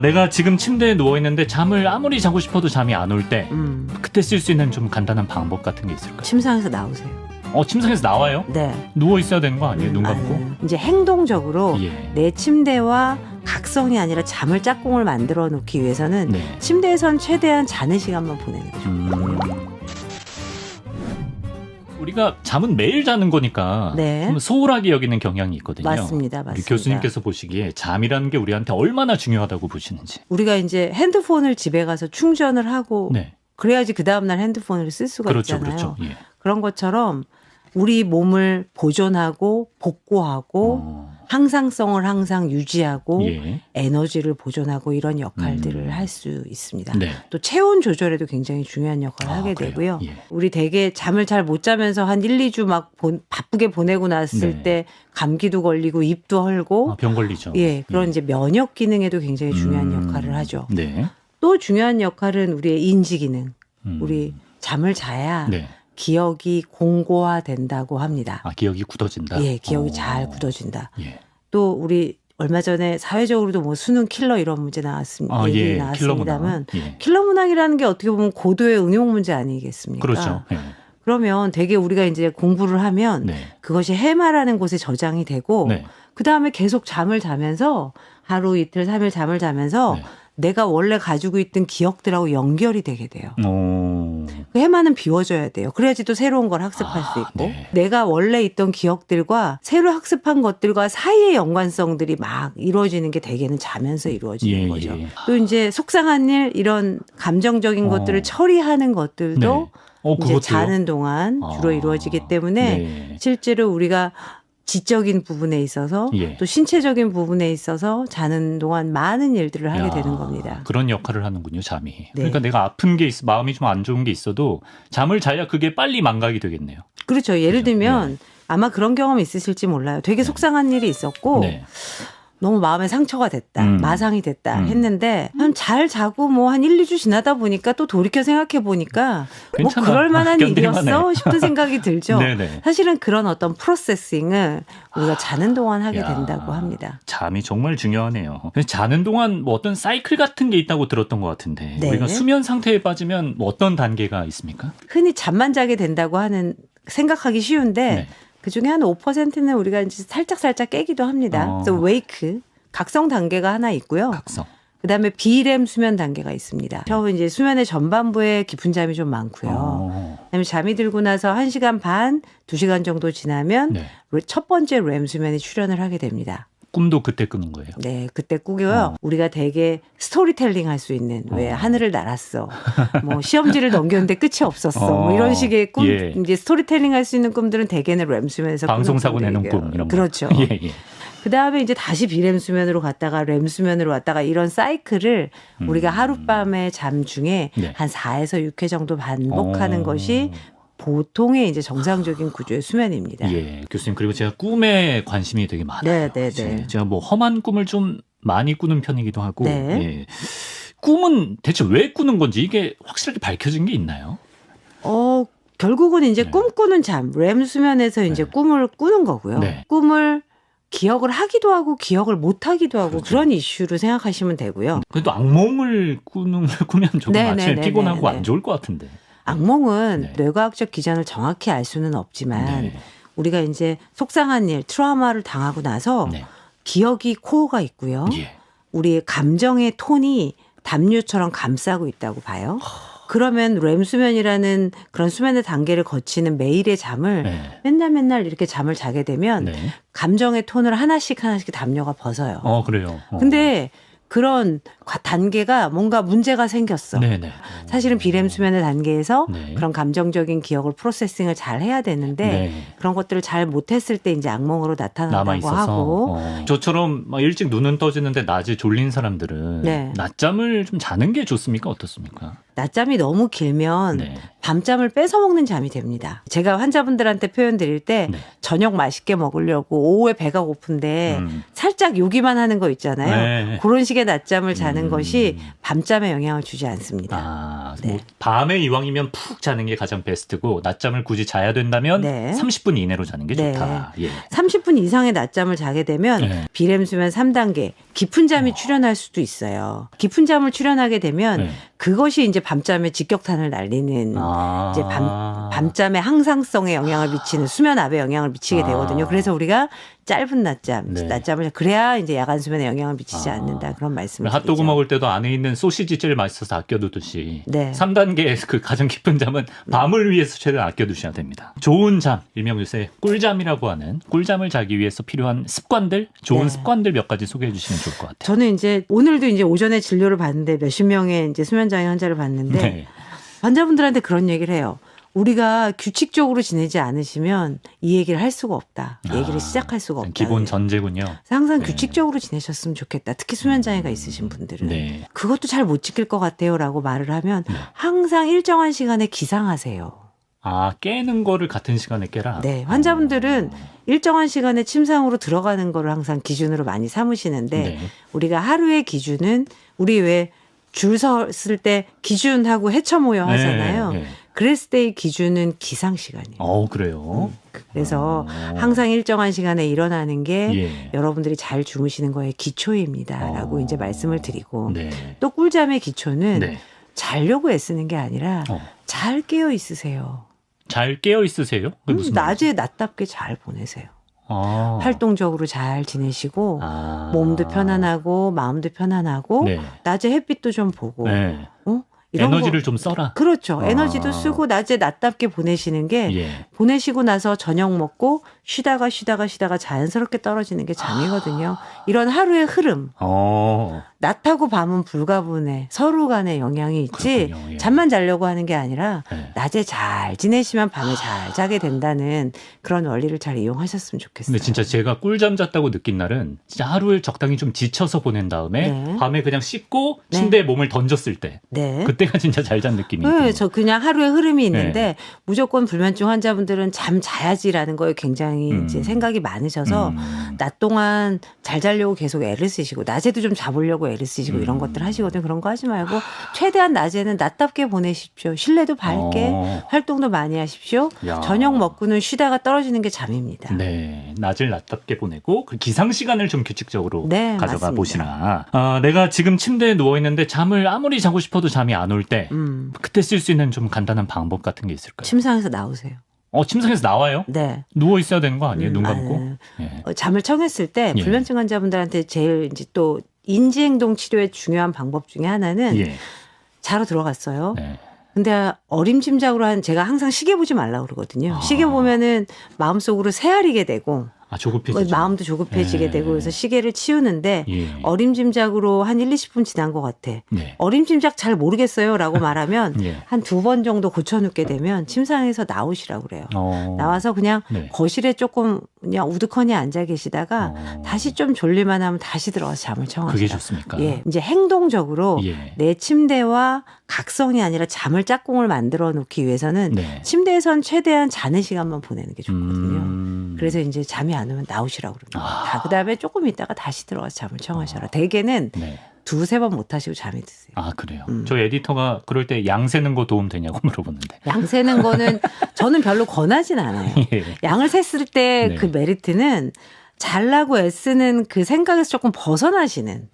내가 지금 침대에 누워있는데 잠을 아무리 자고 싶어도 잠이 안 올 때 그때 쓸 수 있는 좀 간단한 방법 같은 게 있을까요? 침상에서 나오세요. 침상에서 나와요? 네. 누워있어야 되는 거 아니에요? 눈 감고? 이제 행동적으로 예. 내 침대와 각성이 아니라 잠을 짝꿍을 만들어 놓기 위해서는 네. 침대에선 최대한 자는 시간만 보내는 게 좋거든요. 우리가 잠은 매일 자는 거니까 네. 좀 소홀하게 여기는 경향이 있거든요. 맞습니다. 우리 교수님께서 보시기에 잠이라는 게 우리한테 얼마나 중요하다고 보시는지. 우리가 이제 핸드폰을 집에 가서 충전을 하고 네. 그래야지 그 다음날 핸드폰을 쓸 수가 그렇죠. 있잖아요. 그렇죠. 예. 그런 것처럼 우리 몸을 보존하고 복구하고 항상성을 항상 유지하고 예. 에너지를 보존하고 이런 역할들을 할 수 있습니다. 네. 또 체온 조절에도 굉장히 중요한 역할을 하게 그래요? 되고요. 예. 우리 되게 잠을 잘 못 자면서 한 1, 2주 막 바쁘게 보내고 났을 네. 때 감기도 걸리고 입도 헐고 병 걸리죠. 예, 그런 이제 면역 기능에도 굉장히 중요한 역할을 하죠. 네. 또 중요한 역할은 우리의 인지 기능. 우리 잠을 자야 네. 기억이 공고화된다고 합니다. 기억이 굳어진다. 예, 기억이 잘 굳어진다. 예. 또 우리 얼마 전에 사회적으로도 뭐 수능 킬러 이런 문제 나왔습니다. 얘기 예. 나왔습니다만 예. 킬러 문항이라는 게 어떻게 보면 고도의 응용 문제 아니겠습니까? 그렇죠. 예. 그러면 되게 우리가 이제 공부를 하면 네. 그것이 해마라는 곳에 저장이 되고 네. 그다음에 계속 잠을 자면서 하루 이틀 3일 잠을 자면서 네. 내가 원래 가지고 있던 기억들하고 연결이 되게 돼요. 그 해마는 비워져야 돼요. 그래야지 또 새로운 걸 학습할 수 있고 네. 내가 원래 있던 기억들과 새로 학습한 것들과 사이의 연관성들이 막 이루어지는 게 대개는 자면서 이루어지는 예, 거죠. 예. 또 이제 속상한 일 이런 감정적인 것들을 처리하는 것들도 네. 이제 그것도요? 자는 동안 주로 이루어지기 때문에 네. 실제로 우리가 지적인 부분에 있어서 예. 또 신체적인 부분에 있어서 자는 동안 많은 일들을 하게 야, 되는 겁니다. 그런 역할을 하는군요, 잠이. 네. 그러니까 내가 아픈 게 있어, 마음이 좀 안 좋은 게 있어도 잠을 자야 그게 빨리 망각이 되겠네요. 그렇죠. 예를 그죠? 들면 아마 그런 경험 있으실지 몰라요. 되게 속상한 일이 있었고 네. 너무 마음에 상처가 됐다. 마상이 됐다 했는데 잘 자고 뭐 한 1, 2주 지나다 보니까 또 돌이켜 생각해 보니까 뭐 괜찮아. 그럴 만한 견딜만해. 일이었어 싶은 생각이 들죠. 네네. 사실은 그런 어떤 프로세싱을 우리가 자는 동안 하게 된다고 합니다. 잠이 정말 중요하네요. 자는 동안 뭐 어떤 사이클 같은 게 있다고 들었던 것 같은데 네. 우리가 수면 상태에 빠지면 뭐 어떤 단계가 있습니까? 흔히 잠만 자게 된다고 하는 생각하기 쉬운데 네. 그중에 한 5%는 우리가 이제 살짝 깨기도 합니다. 그래서 웨이크, 각성 단계가 하나 있고요. 각성. 그다음에 비렘 수면 단계가 있습니다. 처음 이제 수면의 전반부에 깊은 잠이 좀 많고요. 그다음에 잠이 들고 나서 1시간 반, 2시간 정도 지나면 네. 첫 번째 렘 수면에 출현을 하게 됩니다. 꿈도 그때 꾸는 거예요. 네, 그때 꾸고요. 우리가 되게 스토리텔링 할 수 있는 왜 하늘을 날았어, 뭐 시험지를 넘겼는데 끝이 없었어, 뭐 이런 식의 꿈, 예. 이제 스토리텔링 할 수 있는 꿈들은 대개는 렘 수면에서 방송 사고 꾸는 내는 꿈들이고요. 꿈 이런 거. 그렇죠. 예, 예. 그 다음에 이제 다시 비렘 수면으로 갔다가 렘 수면으로 왔다가 이런 사이클을 우리가 하룻밤의 잠 중에 네. 한 4에서 6회 정도 반복하는 것이 보통의 이제 정상적인 구조의 수면입니다. 예, 교수님 그리고 제가 꿈에 관심이 되게 많아요. 네. 제가 뭐 험한 꿈을 좀 많이 꾸는 편이기도 하고. 네. 예. 꿈은 대체 왜 꾸는 건지 이게 확실하게 밝혀진 게 있나요? 결국은 이제 꿈꾸는 잠, 렘 수면에서 이제 꿈을 꾸는 거고요. 네. 꿈을 기억을 하기도 하고 기억을 못 하기도 하고 그렇죠. 그런 이슈로 생각하시면 되고요. 그래도 악몽을 꾸면 조금 네, 아침에 네, 피곤하고 네. 안 좋을 것 같은데. 악몽은 네. 뇌과학적 기전을 정확히 알 수는 없지만 네. 우리가 이제 속상한 일, 트라우마를 당하고 나서 네. 기억이 코어가 있고요. 예. 우리의 감정의 톤이 담요처럼 감싸고 있다고 봐요. 그러면 렘 수면이라는 그런 수면의 단계를 거치는 매일의 잠을 네. 맨날 이렇게 잠을 자게 되면 네. 감정의 톤을 하나씩 담요가 벗어요. 그래요. 근데 그런 단계가 뭔가 문제가 생겼어. 네네. 사실은 비렘 수면의 단계에서 네. 그런 감정적인 기억을 프로세싱을 잘 해야 되는데 네. 그런 것들을 잘 못했을 때 이제 악몽으로 남아 나타난다고 있어서 하고 저처럼 막 일찍 눈은 떠지는데 낮에 졸린 사람들은 네. 낮잠을 좀 자는 게 좋습니까? 어떻습니까? 낮잠이 너무 길면 네. 밤잠을 뺏어 먹는 잠이 됩니다. 제가 환자분들한테 표현 드릴 때 네. 저녁 맛있게 먹으려고 오후에 배가 고픈데 살짝 요기만 하는 거 있잖아요. 네. 그런 식의 낮잠을 자는 자는 것이 밤잠에 영향을 주지 않습니다. 아, 네. 뭐 밤에 이왕이면 푹 자는 게 가장 베스트고 낮잠을 굳이 자야 된다면 네. 30분 이내로 자는 게 네. 좋다. 예. 30분 이상의 낮잠을 자게 되면 네. 비렘 수면 3단계 깊은 잠이 출현할 수도 있어요. 깊은 잠을 출현하게 되면 네. 그것이 이제 밤잠에 직격탄을 날리는 아. 이제 밤잠의 항상성에 영향을 미치는 수면압에 영향을 미치게 되거든요. 그래서 우리가 짧은 네. 낮잠을 그래야 이제 야간 수면에 영향을 미치지 않는다. 그런 말씀을 드리죠. 핫도그 먹을 때도 안에 있는 소시지 제일 맛있어서 아껴두듯이 네. 3단계 그 가장 깊은 잠은 밤을 위해서 최대한 아껴두셔야 됩니다. 좋은 잠, 일명 요새 꿀잠이라고 하는 꿀잠을 자기 위해서 필요한 습관들, 좋은 네. 습관들 몇 가지 소개해 주시면 좋을 것 같아요. 저는 이제 오늘도 이제 오전에 진료를 받는데 몇십 명의 이제 수면장애 환자를 봤는데 네. 환자분들한테 그런 얘기를 해요. 우리가 규칙적으로 지내지 않으시면 이 얘기를 할 수가 없다. 이 얘기를 시작할 수가 없다. 기본 전제군요. 항상 네. 규칙적으로 지내셨으면 좋겠다. 특히 수면장애가 있으신 분들은. 네. 그것도 잘 못 지킬 것 같아요. 라고 말을 하면 네. 항상 일정한 시간에 기상하세요. 아, 깨는 거를 같은 시간에 깨라? 네. 환자분들은 일정한 시간에 침상으로 들어가는 거를 항상 기준으로 많이 삼으시는데 네. 우리가 하루의 기준은 우리 왜 줄 섰을 때 기준하고 헤쳐 모여 하잖아요. 네. 그랬을 때의 기준은 기상 시간이에요. 그래요? 그래서 항상 일정한 시간에 일어나는 게 예. 여러분들이 잘 주무시는 거의 기초입니다라고 이제 말씀을 드리고 네. 또 꿀잠의 기초는 네. 자려고 애쓰는 게 아니라 잘 깨어 있으세요. 잘 깨어 있으세요? 그게 무슨 말이죠? 낮에 낮답게 잘 보내세요. 아. 활동적으로 잘 지내시고 아. 몸도 편안하고 마음도 편안하고 네. 낮에 햇빛도 좀 보고 네. 이런 에너지를 거. 좀 써라. 그렇죠. 아. 에너지도 쓰고 낮에 낮답게 보내시는 게 예. 보내시고 나서 저녁 먹고 쉬다가 자연스럽게 떨어지는 게 잠이거든요. 이런 하루의 흐름. 낮하고 밤은 불가분해 서로 간의 영향이 있지 그렇군요. 예. 잠만 자려고 하는 게 아니라 네. 낮에 잘 지내시면 밤에 잘 자게 된다는 그런 원리를 잘 이용하셨으면 좋겠어요. 근데 진짜 제가 꿀잠 잤다고 느낀 날은 진짜 하루를 적당히 좀 지쳐서 보낸 다음에 네. 밤에 그냥 씻고 네. 침대에 몸을 던졌을 때 네. 그때가 진짜 잘 잔 느낌이 네, 있어요. 저 그냥 하루의 흐름이 있는데 네. 무조건 불면증 환자분들은 잠 자야지라는 거에 굉장히 이제 생각이 많으셔서 낮 동안 잘 자려고 계속 애를 쓰시고 낮에도 좀 자보려고 애를 쓰시고 이런 것들 하시거든요. 그런 거 하지 말고 최대한 낮에는 낮답게 보내십시오. 실내도 밝게 활동도 많이 하십시오. 야. 저녁 먹고는 쉬다가 떨어지는 게 잠입니다. 네, 낮을 낮답게 보내고 그 기상 시간을 좀 규칙적으로 네, 가져가 맞습니다. 보시라. 내가 지금 침대에 누워 있는데 잠을 아무리 자고 싶어도 잠이 안 올 때 그때 쓸 수 있는 좀 간단한 방법 같은 게 있을까요? 침상에서 나오세요. 침상에서 나와요? 네. 누워 있어야 되는 거 아니에요? 눈 감고? 아니에요. 예. 잠을 청했을 때 예. 불면증 환자분들한테 제일 이제 또 인지행동 치료의 중요한 방법 중에 하나는 예. 자러 들어갔어요. 네. 근데 어림짐작으로 제가 항상 시계 보지 말라고 그러거든요. 시계 보면은 마음속으로 새아리게 되고 조급해지죠. 마음도 조급해지게 네. 되고 그래서 시계를 치우는데 예. 어림짐작으로 한 1, 20분 지난 것 같아. 네. 어림짐작 잘 모르겠어요 라고 말하면 예. 한 2번 정도 고쳐놓게 되면 침상에서 나오시라고 그래요. 나와서 그냥 네. 거실에 조금 그냥 우두커니 앉아 계시다가 다시 좀 졸릴만 하면 다시 들어가서 잠을 청하시라. 그게 좋습니까? 예, 이제 행동적으로 예. 내 침대와 각성이 아니라 잠을 짝꿍을 만들어 놓기 위해서는 네. 침대에선 최대한 자는 시간만 보내는 게 좋거든요. 그래서 이제 잠이 안 오면 나오시라고 그럽니다. 그다음에 조금 있다가 다시 들어가서 잠을 청하셔라. 대개는 네. 2-3번 못 하시고 잠이 드세요. 그래요. 저 에디터가 그럴 때 양 세는 거 도움 되냐고 물어보는데. 양 세는 거는 저는 별로 권하진 않아요. 예. 양을 셌을 때 네. 그 메리트는 잘라고 애쓰는 그 생각에서 조금 벗어나시는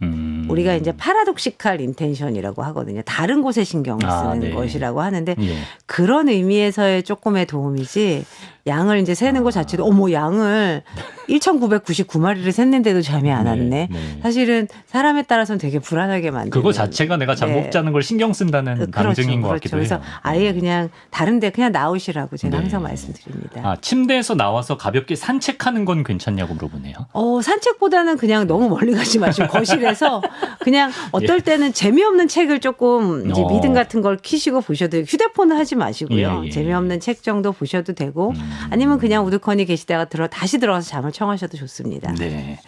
우리가 이제 파라독시칼 인텐션이라고 하거든요. 다른 곳에 신경을 쓰는 네. 것이라고 하는데 예. 그런 의미에서의 조금의 도움이지 양을 이제 세는 것 자체도 양을 1999마리를 셌는데도 잠이 안 왔네. 네. 사실은 사람에 따라서는 되게 불안하게 만드는. 그거 자체가 내가 잠 못 네. 자는 걸 신경 쓴다는 방증인 것 같기도 그래서 해요. 아예 그냥 다른데 그냥 나오시라고 제가 네. 항상 말씀드립니다. 침대에서 나와서 가볍게 산책하는 건 괜찮냐고 물어보네요. 산책보다는 그냥 너무 멀리 가지 마시고 거실에서 그냥 어떨 때는 재미없는 책을 조금 이제 미등 같은 걸 키시고 보셔도 휴대폰은 하지 마시고요. 예. 재미없는 책 정도 보셔도 되고 아니면 그냥 우두커니 계시다가 다시 들어가서 잠을 청하셔도 좋습니다. 네.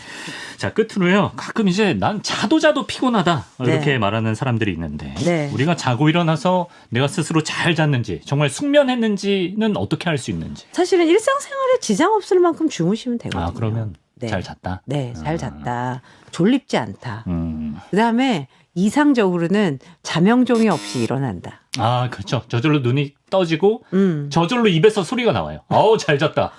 자, 끝으로요. 가끔 이제 난 자도 피곤하다. 이렇게 네. 말하는 사람들이 있는데 네. 우리가 자고 일어나서 내가 스스로 잘 잤는지 정말 숙면했는지는 어떻게 할 수 있는지. 사실은 일상생활에 지장 없을 만큼 주무시면 되거든요. 그러면 네. 잘 잤다? 네, 잘 잤다. 졸립지 않다. 음. 그다음에 이상적으로는 자명종이 없이 일어난다. 아, 그렇죠. 저절로 눈이 떠지고 저절로 입에서 소리가 나와요. 어우, 잘 잤다.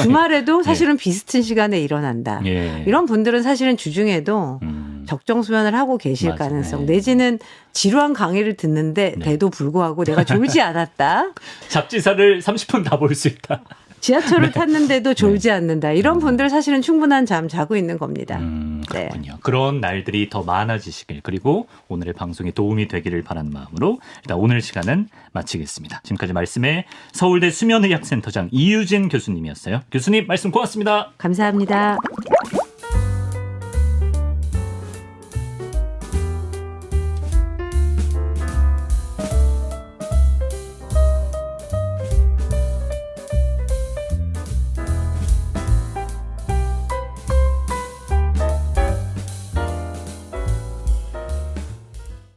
주말에도 사실은 비슷한 시간에 일어난다. 예. 이런 분들은 사실은 주중에도 적정 수면을 하고 계실 맞아요. 가능성 내지는 지루한 강의를 듣는데 네. 돼도 불구하고 내가 졸지 않았다. 잡지사를 30분 다 볼 수 있다. 지하철을 탔는데도 졸지 않는다. 이런 분들 사실은 충분한 잠 자고 있는 겁니다. 그렇군요. 그런 날들이 더 많아지시길 그리고 오늘의 방송에 도움이 되기를 바라는 마음으로 일단 오늘 시간은 마치겠습니다. 지금까지 말씀에 서울대 수면의학센터장 이유진 교수님이었어요. 교수님 말씀 고맙습니다. 감사합니다.